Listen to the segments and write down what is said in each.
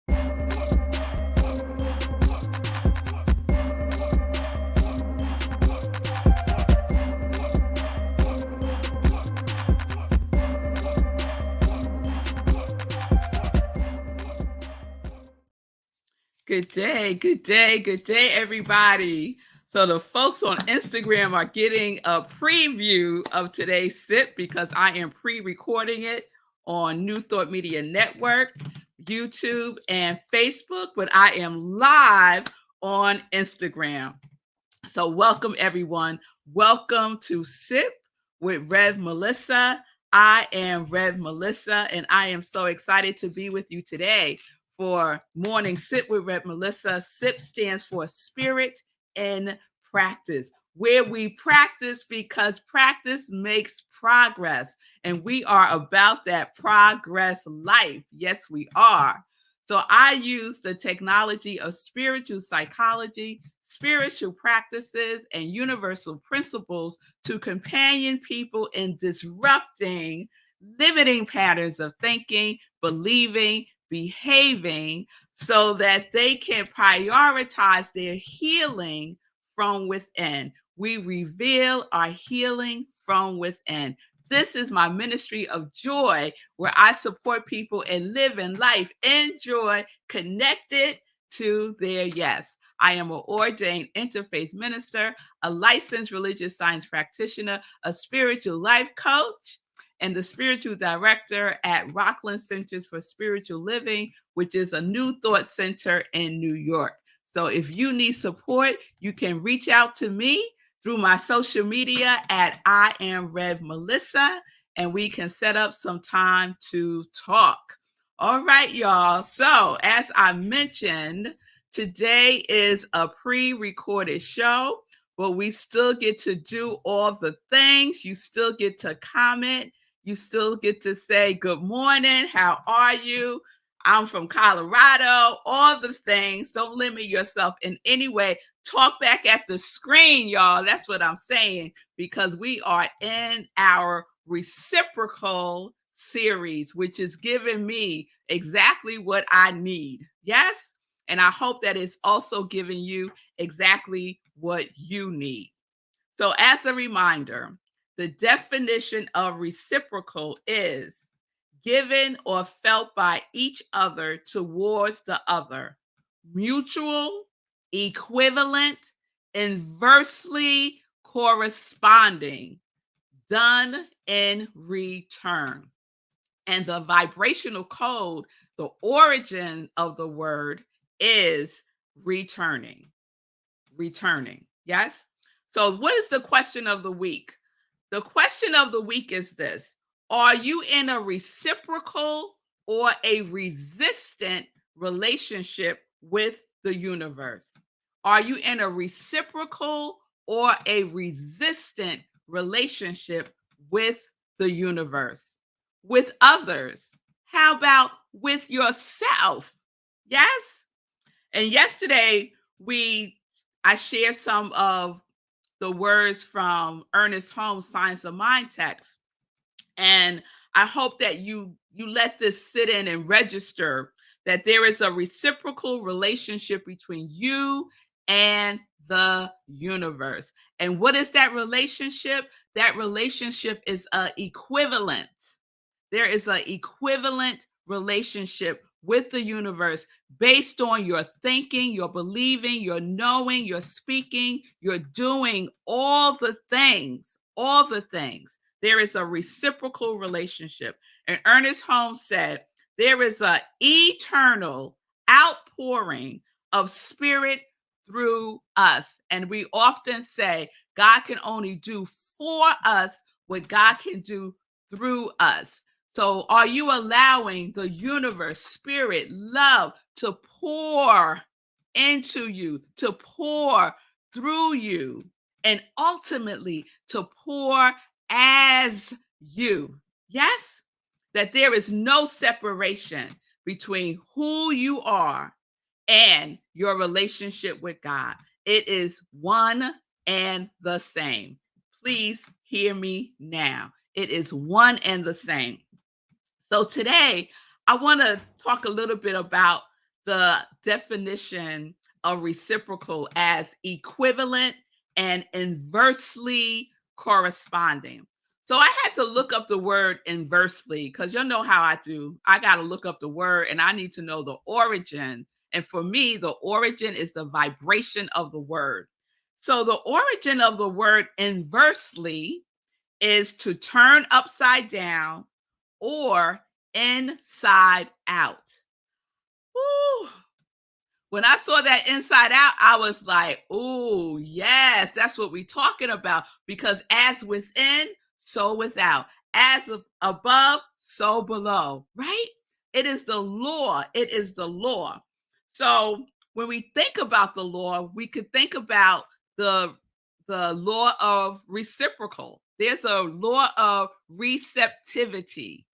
Good day, everybody. So the folks on Instagram are getting a preview of today's sip because I am pre-recording it on New Thought Media Network, YouTube, and Facebook, but I am live on Instagram. So welcome everyone. Welcome to Sip with Rev Melissa. I am Rev Melissa, and I am so excited to be with you today for Morning Sip with Rev Melissa. SIP stands for Spirit in Practice, where we practice because practice makes progress. And we are about that progress life. Yes, we are. So I use the technology of spiritual psychology, spiritual practices, and universal principles to companion people in disrupting limiting patterns of thinking, believing, behaving, so that they can prioritize their healing from within. We reveal our healing from within. This is my ministry of joy, where I support people in living life in joy, connected to their yes. I am an ordained interfaith minister, a licensed religious science practitioner, a spiritual life coach, and the spiritual director at Rockland Centers for Spiritual Living, which is a New Thought Center in New York. So if you need support, you can reach out to me through my social media at I am Rev Melissa, and we can set up some time to talk. All right, y'all. So as I mentioned, today is a pre-recorded show, but we still get to do all the things. You still get to comment. You still get to say, good morning, how are you? I'm from Colorado, all the things. Don't limit yourself in any way. Talk back at the screen, y'all. That's what I'm saying, because we are in our Reciprocal series, which is giving me exactly what I need. Yes? And I hope that it's also giving you exactly what you need. So as a reminder, the definition of reciprocal is given or felt by each other towards the other, mutual, equivalent, inversely corresponding, done in return. And the vibrational code, the origin of the word is returning. Returning. Yes? So, what is the question of the week? The question of the week is this: are you in a reciprocal or a resistant relationship with the universe? Are you in a reciprocal or a resistant relationship with the universe? With others? How about with yourself? Yes? And yesterday, I shared some of the words from Ernest Holmes' Science of Mind text. And I hope that you let this sit in and register that there is a reciprocal relationship between you and the universe. And what is that relationship? That relationship is an equivalent. There is an equivalent relationship with the universe based on your thinking, your believing, your knowing, your speaking, your doing, all the things, all the things. There is a reciprocal relationship. And Ernest Holmes said, there is an eternal outpouring of spirit through us. And we often say, God can only do for us what God can do through us. So are you allowing the universe, spirit, love to pour into you, to pour through you, and ultimately to pour as you? Yes? That there is no separation between who you are and your relationship with God. It is one and the same. Please hear me now. It is one and the same. So today, I want to talk a little bit about the definition of reciprocal as equivalent and inversely corresponding. So I had to look up the word inversely because you know how I do. I got to look up the word and I need to know the origin. And for me, the origin is the vibration of the word. So the origin of the word inversely is to turn upside down or inside out. Woo. When I saw that inside out, I was like, "Oh, yes, that's what we're talking about." Because as within, so without. As above, so below, right? It is the law. It is the law. So when we think about the law, we could think about the the law of reciprocal. There's a law of receptivity.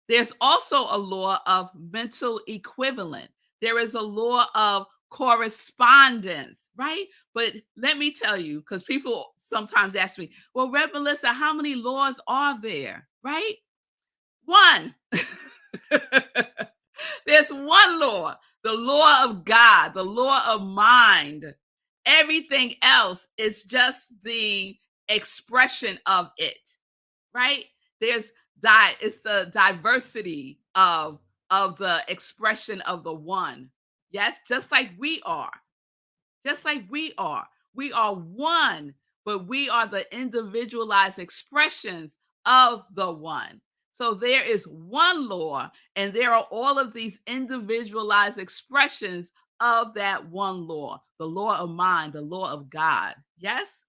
There's also a law of mental equivalent. There is a law of correspondence, right? But let me tell you, because people sometimes ask me, well, Red Melissa, how many laws are there? Right? One. There's one law, the law of God, the law of mind. Everything else is just the expression of it, right? There's it's the diversity of the expression of the one. Yes, just like we are. Just like we are. We are one, but we are the individualized expressions of the one. So there is one law, and there are all of these individualized expressions of that one law, the law of mind, the law of God. Yes?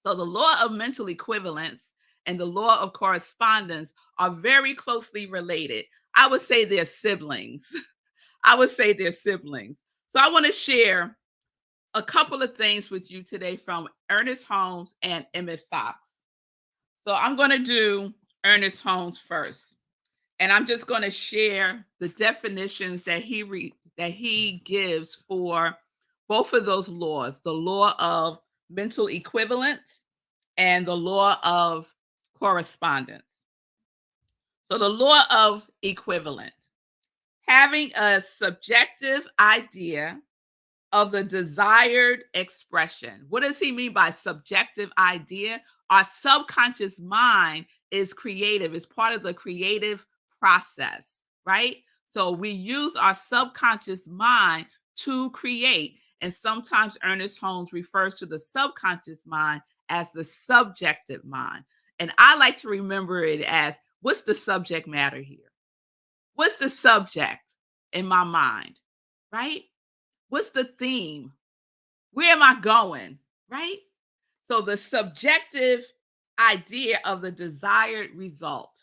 So the law of mental equivalence and the law of correspondence are very closely related. I would say they're siblings. I would say they're siblings. So I want to share a couple of things with you today from Ernest Holmes and Emmett Fox. So I'm going to do Ernest Holmes first, and I'm just going to share the definitions that he gives for both of those laws, the law of mental equivalence and the law of correspondence. So the law of equivalent, having a subjective idea of the desired expression. What does he mean by subjective idea? Our subconscious mind is creative, it's part of the creative process, right? So we use our subconscious mind to create. And sometimes Ernest Holmes refers to the subconscious mind as the subjective mind. And I like to remember it as what's the subject matter here? What's the subject in my mind, right? What's the theme? Where am I going? Right? So the subjective idea of the desired result.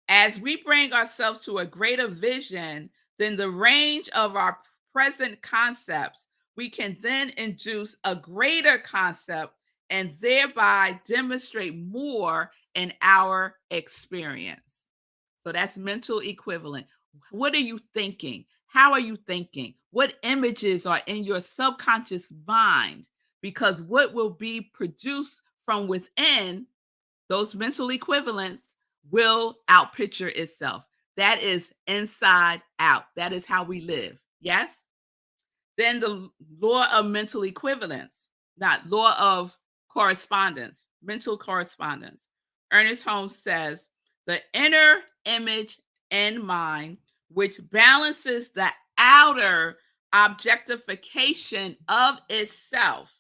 As we bring ourselves to a greater vision than the range of our present concepts, we can then induce a greater concept and thereby demonstrate more in our experience. So that's mental equivalent. What are you thinking? How are you thinking? What images are in your subconscious mind? Because what will be produced from within those mental equivalents will outpicture itself. That is inside out. That is how we live. Yes? Then the law of mental equivalence, not law of correspondence, mental correspondence. Ernest Holmes says the inner image in mind, which balances the outer objectification of itself.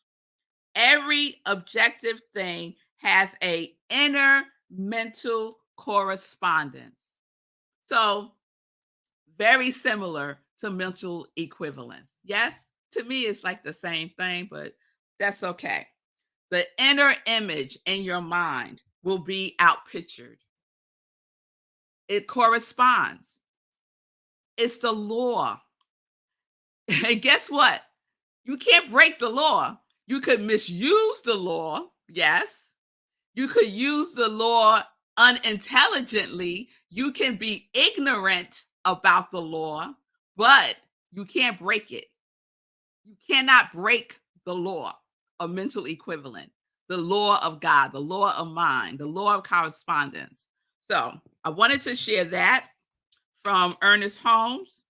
Every objective thing has a inner mental correspondence. So very similar to mental equivalence. Yes, to me, it's like the same thing, but that's okay. The inner image in your mind will be outpictured. It corresponds. It's the law. And guess what? You can't break the law. You could misuse the law. Yes. You could use the law unintelligently. You can be ignorant about the law, but you can't break it. You cannot break the law of mental equivalent, the law of God, the law of mind, the law of correspondence. So I wanted to share that from Ernest Holmes.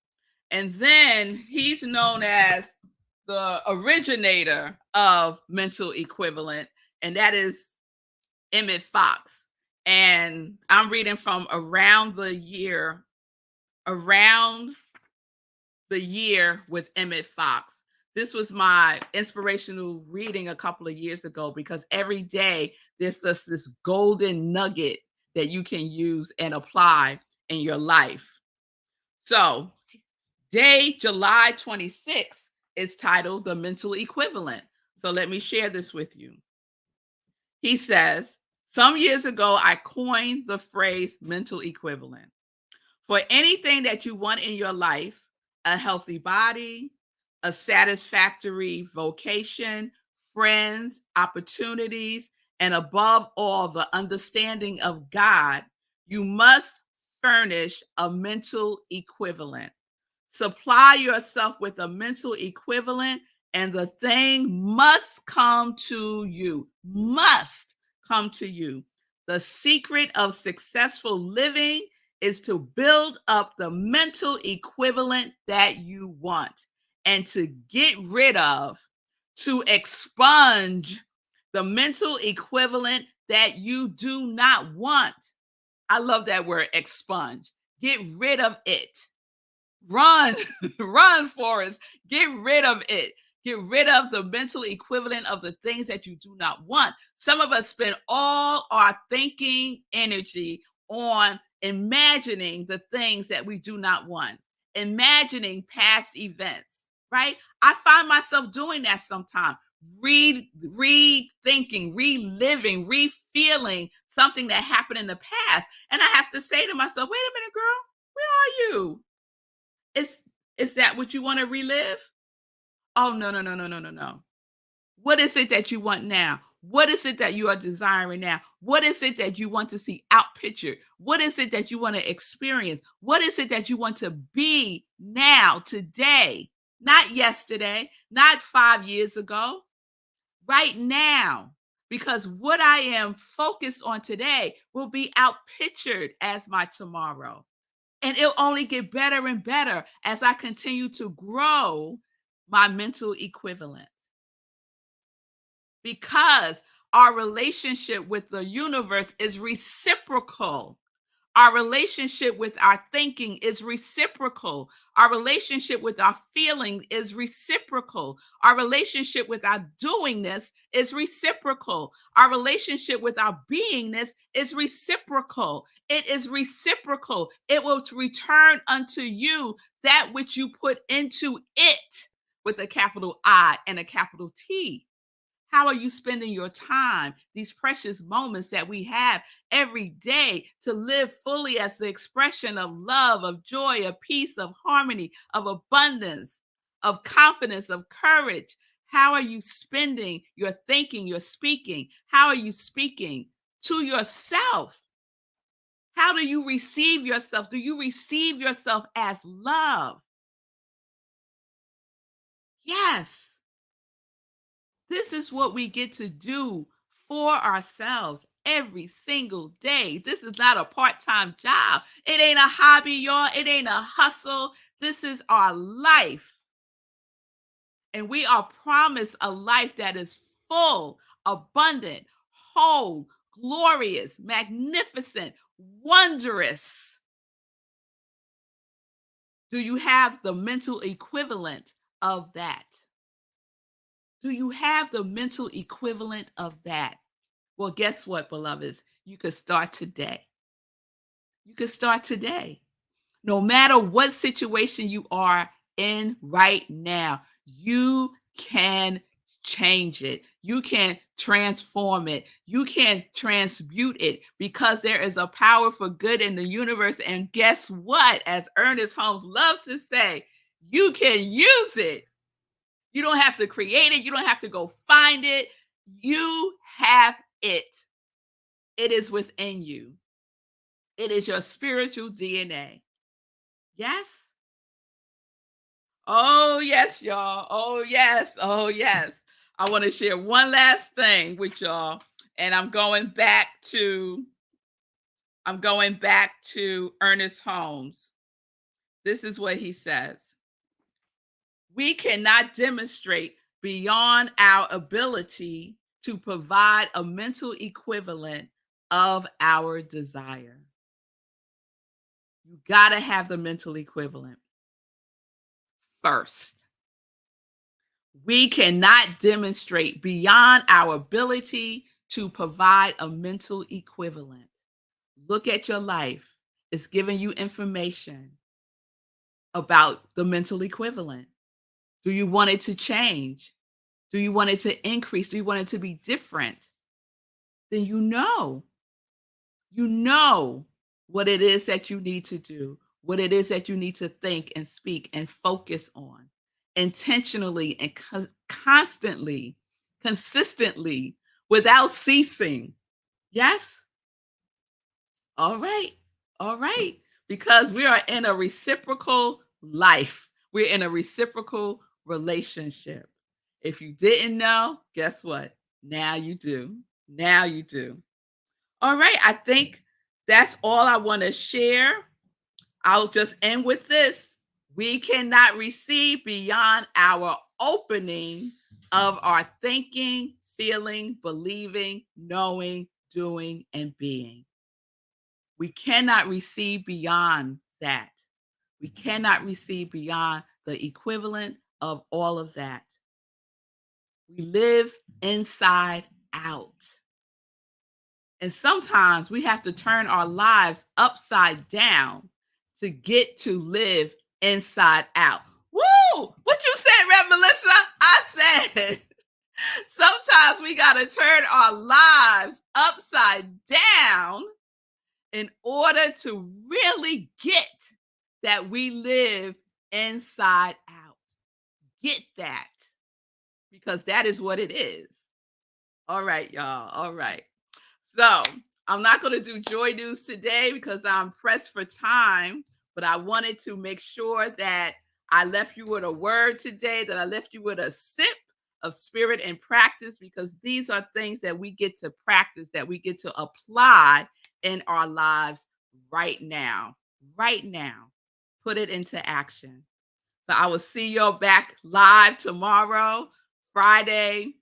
And then he's known as the originator of mental equivalent, and that is Emmett Fox. And I'm reading from around the year with Emmett Fox. This was my inspirational reading a couple of years ago because every day there's this golden nugget that you can use and apply in your life. So, day July 26th is titled The Mental Equivalent. So, let me share this with you. He says, some years ago, I coined the phrase mental equivalent. For anything that you want in your life, a healthy body, a satisfactory vocation, friends, opportunities, and above all, the understanding of God, you must furnish a mental equivalent. Supply yourself with a mental equivalent, and the thing must come to you. Must come to you. The secret of successful living is to build up the mental equivalent that you want and to get rid of, to expunge the mental equivalent that you do not want. I love that word, expunge. Get rid of it. Run, run, Forrest. Get rid of it. Get rid of the mental equivalent of the things that you do not want. Some of us spend all our thinking energy on imagining the things that we do not want, imagining past events, right? I find myself doing that sometimes, rethinking, reliving, refeeling something that happened in the past. And I have to say to myself, wait a minute, girl, where are you? Is is that what you wanna relive? Oh, no, no, no, no, no, no, no. What is it that you want now? What is it that you are desiring now? What is it that you want to see outpictured? What is it that you wanna experience? What is it that you want to be now, today? Not yesterday, not 5 years ago, right now. Because what I am focused on today will be outpictured as my tomorrow. And it'll only get better and better as I continue to grow my mental equivalent. Because our relationship with the universe is reciprocal. Our relationship with our thinking is reciprocal. Our relationship with our feeling is reciprocal. Our relationship with our doingness is reciprocal. Our relationship with our beingness is reciprocal. It is reciprocal. It will return unto you that which you put into it with a capital I and a capital T. How are you spending your time, these precious moments that we have every day to live fully as the expression of love, of joy, of peace, of harmony, of abundance, of confidence, of courage? How are you spending your thinking, your speaking? How are you speaking to yourself? How do you receive yourself? Do you receive yourself as love? Yes. This is what we get to do for ourselves every single day. This is not a part time job. It ain't a hobby, y'all. It ain't a hustle. This is our life. And we are promised a life that is full, abundant, whole, glorious, magnificent, wondrous. Do you have the mental equivalent of that? Do you have the mental equivalent of that? Well, guess what, beloveds? You could start today. You could start today. No matter what situation you are in right now, you can change it. You can transform it. You can transmute it because there is a power for good in the universe. And guess what? As Ernest Holmes loves to say, you can use it. You don't have to create it. You don't have to go find it. You have it. It is within you. It is your spiritual DNA. Yes? Oh, yes, y'all. Oh, yes. Oh, yes. I want to share one last thing with y'all. And I'm going back to Ernest Holmes. This is what he says. We cannot demonstrate beyond our ability to provide a mental equivalent of our desire. You got to have the mental equivalent first. We cannot demonstrate beyond our ability to provide a mental equivalent. Look at your life. It's giving you information about the mental equivalent. Do you want it to change? Do you want it to increase? Do you want it to be different? Then you know what it is that you need to do, what it is that you need to think and speak and focus on intentionally and constantly, consistently, without ceasing. Yes? All right. All right. Because we are in a reciprocal life, we're in a reciprocal relationship. If you didn't know, guess what? Now you do. Now you do. All right. I think that's all I want to share. I'll just end with this. We cannot receive beyond our opening of our thinking, feeling, believing, knowing, doing, and being. We cannot receive beyond that. We cannot receive beyond the equivalent of all of that. We live inside out. And sometimes we have to turn our lives upside down to get to live inside out. Woo! What you said, Rev Melissa? I said sometimes we got to turn our lives upside down in order to really get that we live inside out. Get that, because that is what it is. All right, y'all. All right. So I'm not going to do joy news today because I'm pressed for time, but I wanted to make sure that I left you with a word today, that I left you with a sip of spirit and practice, because these are things that we get to practice, that we get to apply in our lives right now. Right now. Put it into action. So I will see you back live tomorrow, Friday,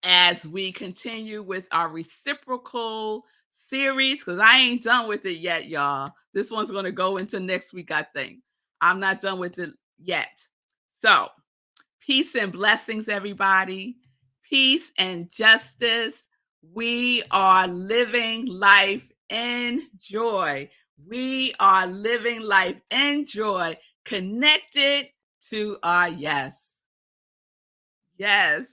as we continue with our reciprocal series, because I ain't done with it yet, y'all. This one's going to go into next week, I think. I'm not done with it yet. So, peace and blessings, everybody. Peace and justice. We are living life in joy. We are living life in joy, connected to our yes. Yes.